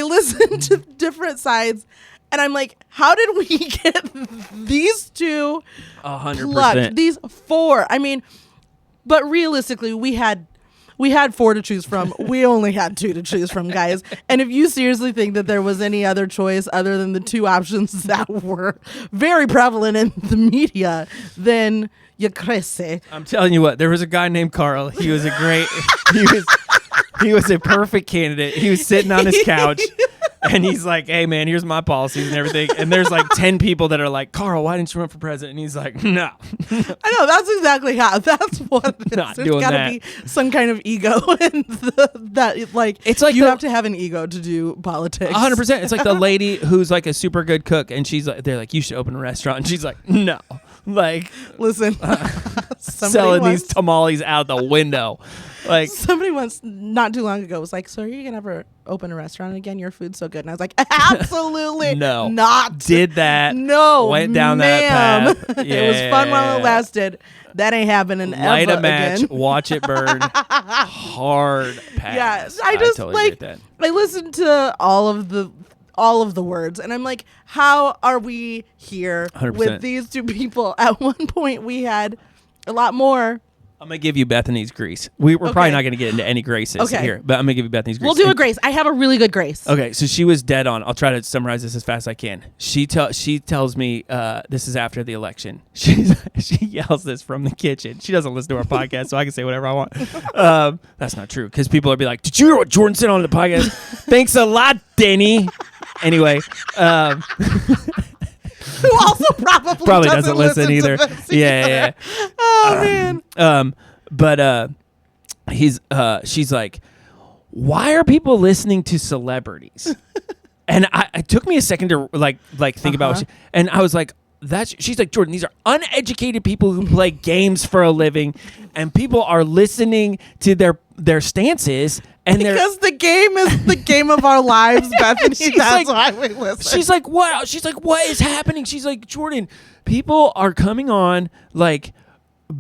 S2: listen to different sides, and I'm like, how did we get these 2
S1: 100%.
S2: plucked? These 4. I mean, but realistically, we had 4 to choose from. We only had 2 to choose from, guys. And if you seriously think that there was any other choice other than the 2 options that were very prevalent in the media, then you're crazy.
S1: I'm telling you what, there was a guy named Carl. He was a great, he was a perfect candidate. He was sitting on his couch. And he's like, hey, man, here's my policies and everything. And there's like 10 people that are like, Carl, why didn't you run for president? And he's like, no.
S2: I know. That's exactly how. That's what it is.
S1: Not
S2: There's
S1: doing
S2: gotta
S1: that.
S2: be some kind of ego. And that, like,
S1: It's like
S2: you
S1: the-
S2: have to have an ego to do politics.
S1: 100%. It's like the lady who's like a super good cook. And she's like, they're like, you should open a restaurant. And she's like, no. Like,
S2: Listen,
S1: selling these tamales out the window. Like,
S2: somebody once, not too long ago, was like, so are you going to ever open a restaurant again? Your food's so good. And I was like, absolutely
S1: no.
S2: not.
S1: Did that.
S2: No.
S1: Went down
S2: ma'am.
S1: that path. Yeah.
S2: It was fun while it lasted. That ain't happening
S1: Light
S2: ever
S1: a match,
S2: again.
S1: watch it burn. Hard pass.
S2: Yeah, I just
S1: totally
S2: like
S1: get that.
S2: I listened to all all of the words. And I'm like, how are we here
S1: 100%.
S2: with these two people? At one point, we had a lot more.
S1: I'm going to give you Bethany's grace. We're probably
S2: Okay.
S1: not going to get into any graces
S2: Okay.
S1: here, but I'm going to give you Bethany's grace.
S2: We'll do a grace. I have a really good grace.
S1: Okay, so she was dead on. I'll try to summarize this as fast as I can. She tells me this is after the election. She yells this from the kitchen. She doesn't listen to our podcast, so I can say whatever I want. That's not true, because people will be like, "Did you hear what Jordan said on the podcast?" Thanks a lot, Denny. Anyway.
S2: Who also probably doesn't listen
S1: either.
S2: To this
S1: Yeah.
S2: Oh man.
S1: But she's like, why are people listening to celebrities? And it took me a second to like think about what and I was like, she's like, Jordan, these are uneducated people who play games for a living, and people are listening to their stances. And
S2: because the game is the game of our lives, Bethany. That's
S1: like,
S2: why we listen.
S1: She's like, what? She's like, what is happening? She's like, Jordan, people are coming on like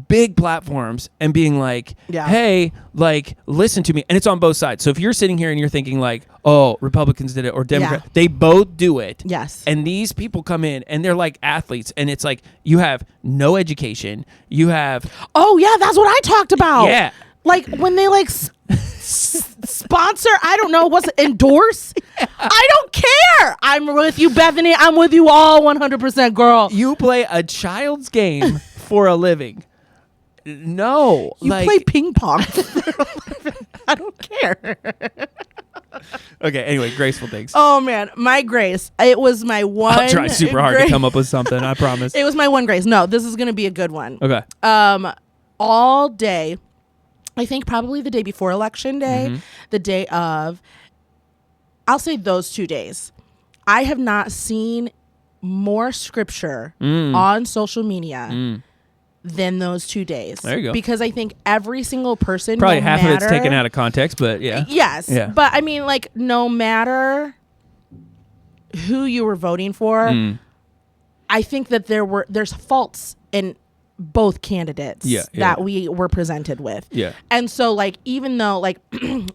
S1: big platforms and being like, hey, like, listen to me. And it's on both sides. So if you're sitting here and you're thinking like, oh, Republicans did it or Democrats, they both do it.
S2: Yes.
S1: And these people come in and they're like athletes. And it's like, you have no education. You have.
S2: Oh, yeah. That's what I talked about.
S1: Yeah.
S2: Like when they like sponsor, I don't know, endorse? Yeah. I don't care. I'm with you, Bethany. I'm with you all 100%, girl.
S1: You play a child's game for a living. No.
S2: You play ping pong. I don't care.
S1: Okay, anyway, graceful things.
S2: Oh, man. My grace. It was my one.
S1: I'll try super hard to come up with something, I promise.
S2: It was my one grace. No, this is going to be a good one.
S1: Okay.
S2: All day, I think probably the day before Election Day, the day of, I'll say those 2 days. I have not seen more scripture on social media than those 2 days.
S1: There you go.
S2: Because I think every single person,
S1: probably
S2: no
S1: half
S2: matter,
S1: of it's taken out of context, but yeah.
S2: Yes.
S1: Yeah.
S2: But I mean, like, no matter who you were voting for, I think that there's faults in both candidates that we were presented with.
S1: Yeah.
S2: And so, like, even though, like,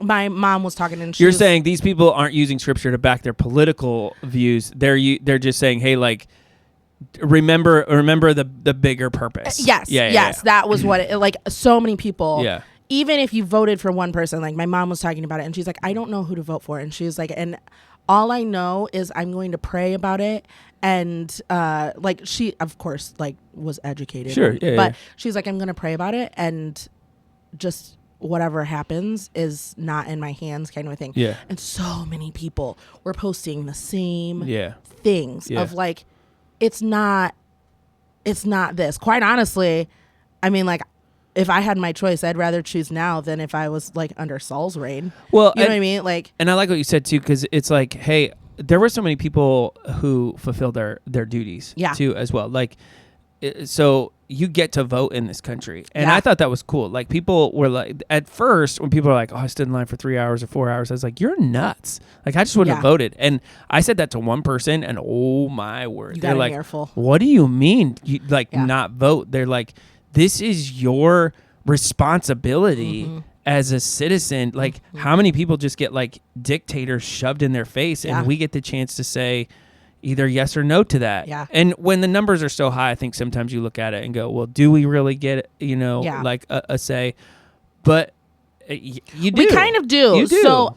S2: my mom was talking and
S1: you're saying these people aren't using scripture to back their political views. They're just saying, hey, like, remember the bigger purpose.
S2: Yes. Yes. That was what like so many people.
S1: Yeah.
S2: Even if you voted for one person, like my mom was talking about it and she's like, I don't know who to vote for. And she was like, and all I know is I'm going to pray about it. And like she, of course, like was educated.
S1: Sure.
S2: But she's like, I'm going to pray about it. And just whatever happens is not in my hands kind of a thing.
S1: Yeah.
S2: And so many people were posting the same things
S1: Yeah.
S2: of like, it's not this. Quite honestly, I mean, like, if I had my choice, I'd rather choose now than if I was like under Saul's reign.
S1: Well,
S2: you know what I mean? Like,
S1: and I like what you said too, because it's like, hey, there were so many people who fulfilled their duties too as well. Like, so you get to vote in this country, and I thought that was cool. Like, people were like, at first when people were like, oh, I stood in line for 3 hours or 4 hours, I was like, you're nuts. Like, I just wouldn't have voted. And I said that to one person, and oh my word, they're like, what do you mean you not vote? They're like, this is your responsibility as a citizen. Like, how many people just get like dictators shoved in their face, and we get the chance to say either yes or no to that.
S2: Yeah.
S1: And when the numbers are so high, I think sometimes you look at it and go, well, do we really get, like a say? But you do.
S2: We kind of do.
S1: You do.
S2: So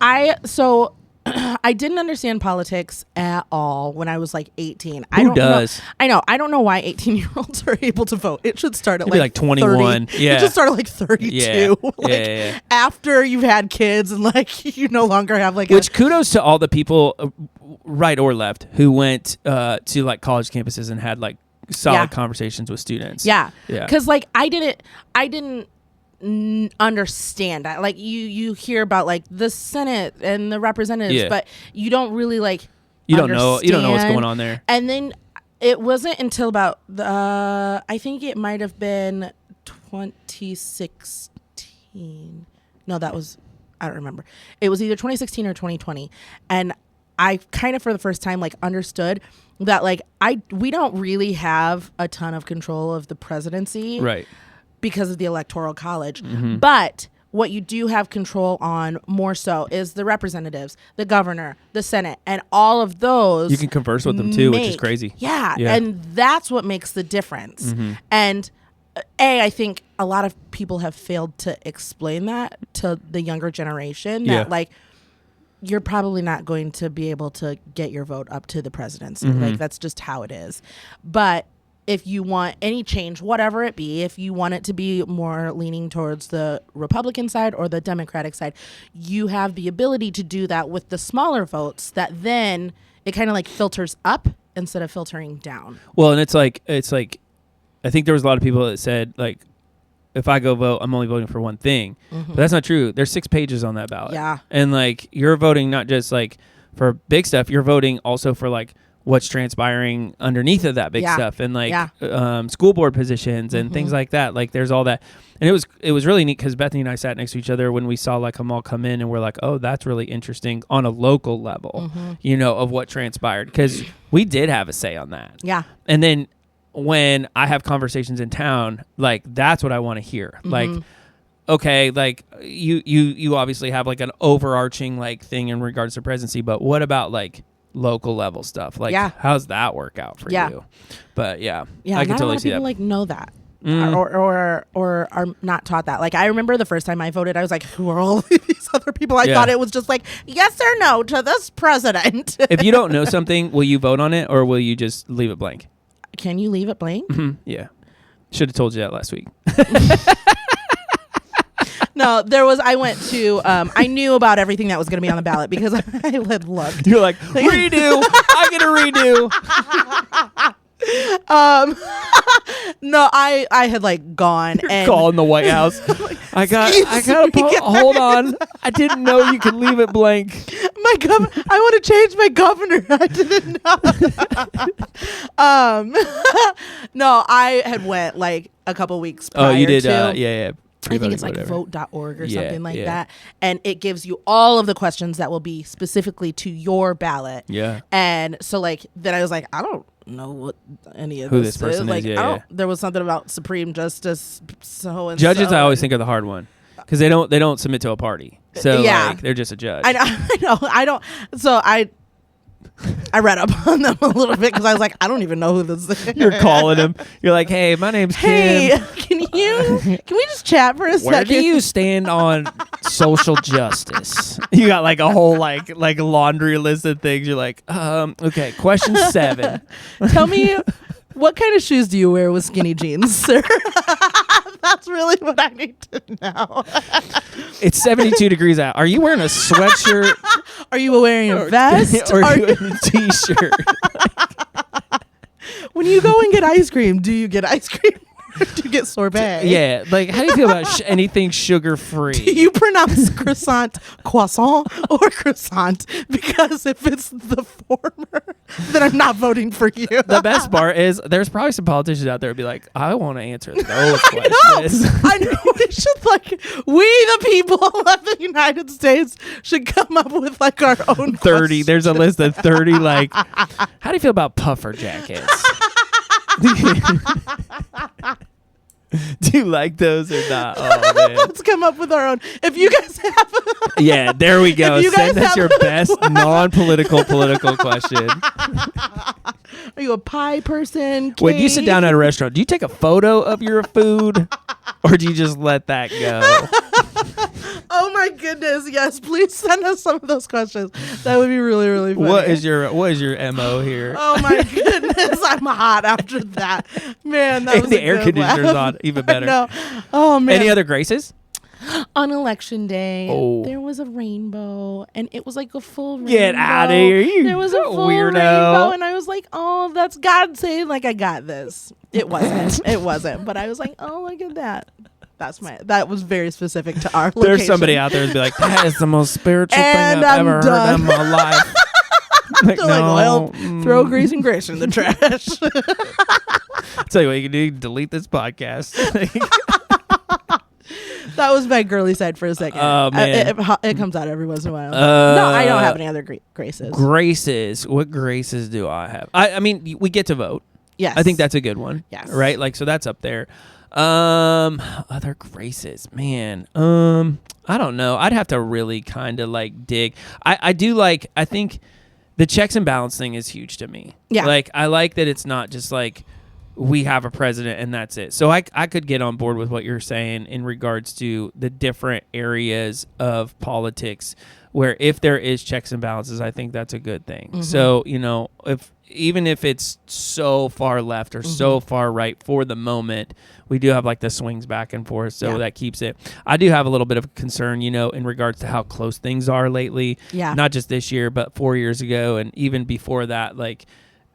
S2: I didn't understand politics at all when I was like 18.
S1: Who does?
S2: I know. I don't know why 18-year-olds are able to vote. It should start at
S1: like 21.
S2: 30.
S1: Yeah.
S2: It should start at like 32.
S1: Yeah.
S2: After you've had kids and like you no longer have like
S1: Which kudos to all the people, right or left, who went to like college campuses and had like solid conversations with students.
S2: Yeah.
S1: Yeah.
S2: Because like I didn't understand. Like you hear about like the Senate and the representatives, but you don't really like
S1: you don't know what's going on there.
S2: And then it wasn't until about I think it might have been 2016. No, that was, I don't remember. It was either 2016 or 2020, and I kind of for the first time like understood that like we don't really have a ton of control of the presidency,
S1: right?
S2: Because of the Electoral College. But what you do have control on more so is the representatives, the governor, the Senate, and all of those.
S1: You can converse with them too, which is crazy.
S2: Yeah. And that's what makes the difference. And I think a lot of people have failed to explain that to the younger generation, that like, you're probably not going to be able to get your vote up to the presidency. Like, that's just how it is. But if you want any change, whatever it be, if you want it to be more leaning towards the Republican side or the Democratic side, you have the ability to do that with the smaller votes, that then it kind of like filters up instead of filtering down.
S1: Well, and it's like, I think there was a lot of people that said, like, if I go vote, I'm only voting for one thing. But that's not true. There's 6 pages on that ballot.
S2: Yeah.
S1: And like, you're voting not just like for big stuff, you're voting also for like what's transpiring underneath of that big stuff, and like school board positions and things like that. Like, there's all that. And it was really neat because Bethany and I sat next to each other when we saw like them all come in, and we're like, oh, that's really interesting on a local level, you know, of what transpired, because we did have a say on that.
S2: Yeah.
S1: And then when I have conversations in town, like, that's what I want to hear. Like, okay, like you obviously have like an overarching like thing in regards to presidency, but what about like local level stuff? Like, how's that work out for you? But I can totally see that.
S2: Not a lot of people like know that. Or are not taught that. Like, I remember the first time I voted, I was like, who are all these other people? I thought it was just like, yes or no to this president.
S1: If you don't know something, will you vote on it, or will you just leave it blank?
S2: Can you leave it blank?
S1: Yeah. Should have told you that last week.
S2: No, I went to, I knew about everything that was going to be on the ballot because I had looked.
S1: You're like, redo. I get a redo.
S2: No, I had like gone.
S1: You're
S2: and
S1: calling the White House. I got hold on. I didn't know you could leave it blank.
S2: I want to change my governor. I didn't know. No, I had went like a couple weeks prior.
S1: Oh, you did?
S2: I think it's like vote.org or something like that. And it gives you all of the questions that will be specifically to your ballot.
S1: Yeah.
S2: And so like, then I was like, I don't know what any of
S1: who
S2: this
S1: person
S2: is. Like,
S1: is.
S2: There was something about Supreme Justice so-and-so.
S1: Judges, I always think are the hard one, because they don't submit to a party. So like, they're just a judge.
S2: I know. I don't. So I read up on them a little bit because I was like, I don't even know who this is.
S1: You're calling them. You're like, hey, my name's Kim.
S2: Can we just chat for a second?
S1: Where do you stand on social justice? You got like a whole like laundry list of things. You're like, okay, question 7.
S2: Tell me, what kind of shoes do you wear with skinny jeans, sir? That's really what I need to know.
S1: It's 72 degrees out. Are you wearing a sweatshirt?
S2: Are you wearing a vest?
S1: Or are you wearing a t-shirt?
S2: When you go and get ice cream, do you get ice cream? Or do you get sorbet?
S1: Yeah. Like, how do you feel about anything sugar-free?
S2: Do you pronounce croissant or croissant? Because if it's the former, then I'm not voting for you.
S1: The best part is there's probably some politicians out there who'd be like, I want to answer those questions.
S2: I know. We should, like, we the people of the United States should come up with like our own
S1: 30.
S2: questions.
S1: There's a list of 30. Like, how do you feel about puffer jackets? Do you like those or not? Oh, man.
S2: Let's come up with our own. If you guys have,
S1: yeah, there we go. Send us your best non-political question.
S2: Are you a pie person?
S1: When you sit down at a restaurant, do you take a photo of your food, or do you just let that go?
S2: Oh my goodness! Yes, please send us some of those questions. That would be really, really funny.
S1: What is your MO here?
S2: Oh my goodness, I'm hot after that. Man, that was
S1: the
S2: a
S1: air
S2: good
S1: conditioner's
S2: laugh.
S1: on, even better.
S2: No. Oh man.
S1: Any other graces?
S2: On election day, there was a rainbow, and it was like a full rainbow.
S1: Get out of here, you
S2: There was a full
S1: weirdo.
S2: rainbow, and I was like, oh, that's God saying, like, I got this. It wasn't. It wasn't. But I was like, oh, look at that. That was very specific to our location.
S1: There's somebody out there who's be like, that is the most spiritual thing
S2: And
S1: I've
S2: I'm
S1: ever
S2: done.
S1: heard in my life. Like,
S2: They're like, well, throw Grace and Grace in the trash.
S1: I'll tell you what you can do. You can delete this podcast.
S2: That was my girly side for a second.
S1: Oh, man.
S2: It comes out every once in a while. No, I don't have any other graces.
S1: Graces. What graces do I have? I mean, we get to vote.
S2: Yes.
S1: I think that's a good one.
S2: Yes.
S1: Right? Like, so that's up there. Other graces, man. I don't know. I'd have to really kind of like dig. I think the checks and balance thing is huge to me.
S2: Yeah.
S1: Like, I like that it's not just like we have a president and that's it. So I could get on board with what you're saying in regards to the different areas of politics where if there is checks and balances, I think that's a good thing. Mm-hmm. So, even if it's so far left or so far right for the moment, we do have like the swings back and forth, so that keeps it. I do have a little bit of concern, in regards to how close things are lately.
S2: Yeah.
S1: Not just this year, but 4 years ago and even before that. Like,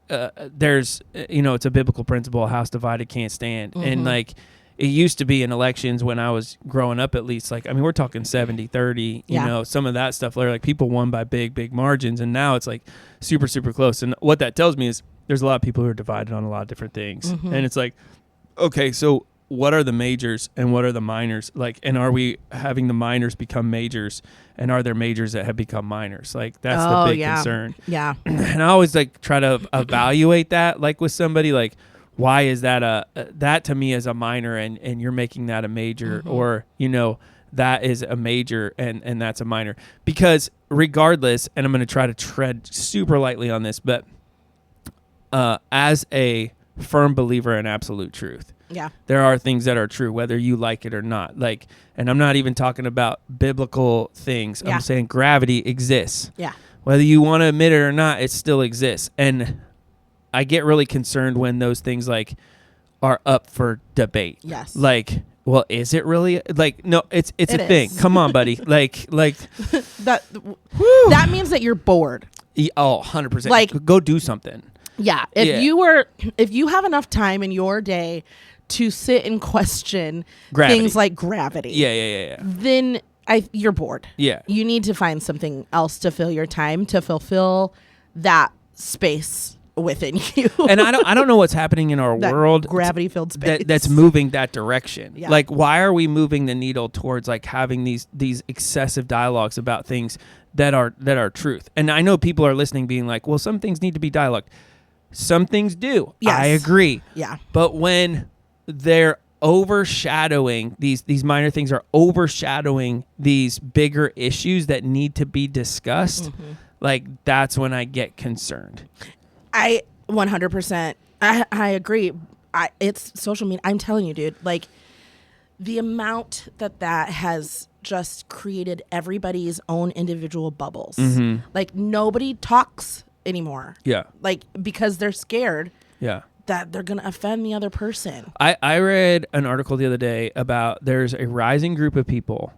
S1: there's, it's a biblical principle: a house divided can't stand, and like. It used to be in elections when I was growing up, at least, like, I mean, we're talking 70-30, some of that stuff, like people won by big margins. And now it's like super, super close. And what that tells me is there's a lot of people who are divided on a lot of different things. And it's like, okay, so what are the majors and what are the minors? Like, and are we having the minors become majors? And are there majors that have become minors? Like, that's the big concern.
S2: Yeah.
S1: And I always like try to evaluate that, like with somebody, like, why is that that to me is a minor and you're making that a major, or that is a major and that's a minor? Because regardless, and I'm going to try to tread super lightly on this, but as a firm believer in absolute truth, there are things that are true whether you like it or not. Like, and I'm not even talking about biblical things. I'm saying gravity exists. Whether you want to admit it or not, it still exists. And I get really concerned when those things like are up for debate.
S2: Yes.
S1: Like, well, is it really? Like, no, it's a thing. Come on, buddy. like
S2: that means that you're bored.
S1: 100%.
S2: Like,
S1: go do something.
S2: Yeah. If you have enough time in your day to sit and question things like gravity.
S1: Yeah.
S2: Then you're bored.
S1: Yeah.
S2: You need to find something else to fill your time, to fulfill that space within you.
S1: And I don't know what's happening in our world,
S2: gravity filled space
S1: that's moving that direction.
S2: Yeah.
S1: Like, why are we moving the needle towards like having these excessive dialogues about things that are truth? And I know people are listening being like, well, some things need to be dialogued. Some things do.
S2: Yes.
S1: I agree.
S2: Yeah.
S1: But when they're overshadowing these minor things are overshadowing these bigger issues that need to be discussed, like, that's when I get concerned.
S2: I 100%. I agree. It's social media. I'm telling you, dude, like, the amount that has just created everybody's own individual bubbles. Like, nobody talks anymore. Yeah. Like, because they're scared. Yeah. That they're going to offend the other person.
S1: I read an article the other day about there's a rising group of people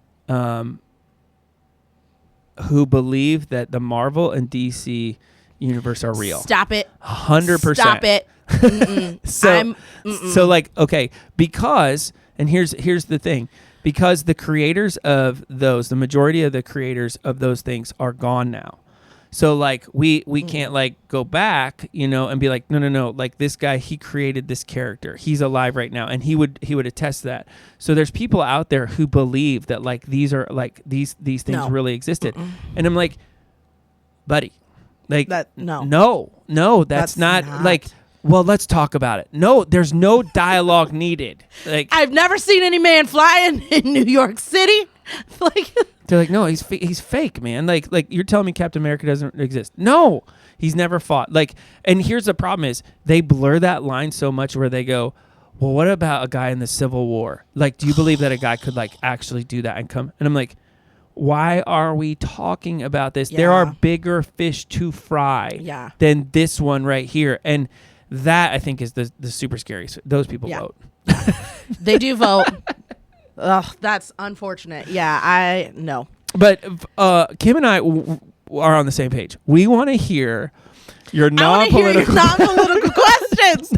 S1: who believe that the Marvel and DC universe are real.
S2: Stop it.
S1: 100%.
S2: Stop it.
S1: So like, okay, because, and here's the thing, because the creators of those, the majority of the creators of those things are gone now. So like we can't like go back, and be like, no, like this guy, he created this character. He's alive right now, and he would attest to that. So there's people out there who believe that like these are like these things really existed. And I'm like, buddy, like no, that's not like, well, let's talk about it. No, there's no dialogue needed. Like,
S2: I've never seen any man flying in New York City. Like,
S1: they're like, no, he's fake, man. Like you're telling me Captain America doesn't exist? No, he's never fought. Like, and here's the problem is they blur that line so much where they go, well, what about a guy in the Civil War? Like, do you believe that a guy could like actually do that and come? And I'm like, why are we talking about this? Yeah. There are bigger fish to fry than this one right here. And that, I think, is the super scary. Those people vote.
S2: They do vote. Ugh, that's unfortunate. Yeah, I know.
S1: But Kim and I are on the same page. We want to hear your non-political
S2: questions.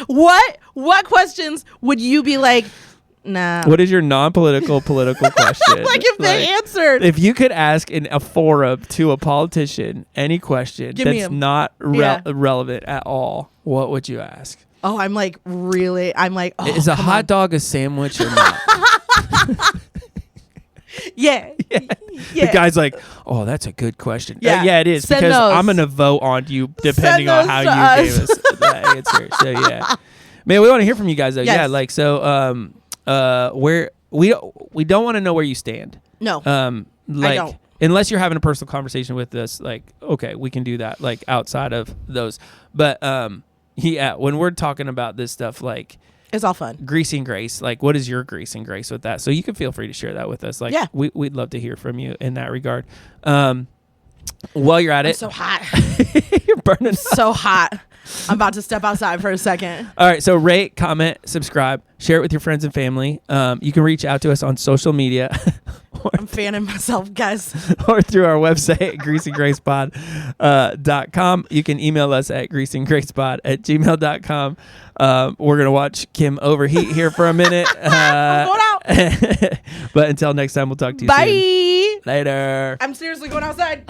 S2: What questions would you be like, nah?
S1: What is your non-political political question?
S2: Like, if they answered.
S1: If you could ask in a forum to a politician any question that's not relevant at all, what would you ask?
S2: Oh, I'm like,
S1: is a hot dog a sandwich or not?
S2: Yeah.
S1: The guy's like, oh, that's a good question. Yeah, it is. Because I'm going to vote on you depending on how you gave us that answer. So, yeah. Man, we want to hear from you guys though.
S2: Yes.
S1: Yeah, like so where we don't want to know where you stand.
S2: No.
S1: Like
S2: don't.
S1: unless you're having a personal conversation with us, like, okay, we can do that like outside of those. But yeah, when we're talking about this stuff, like
S2: it's all fun.
S1: Grease and grace, like what is your grease and grace with that? So you can feel free to share that with us. Like we'd love to hear from you in that regard. While you're at it,
S2: so hot.
S1: you're burning
S2: so hot. I'm about to step outside for a second.
S1: All right, so rate, comment, subscribe, share it with your friends and family. You can reach out to us on social media.
S2: I'm fanning myself, guys.
S1: Or through our website, greasinggracepod.com. You can email us at greasinggracepod@gmail.com. We're going to watch Kim overheat here for a minute.
S2: I'm going out.
S1: But until next time, we'll talk to you
S2: Bye.
S1: soon. Later.
S2: I'm seriously going outside.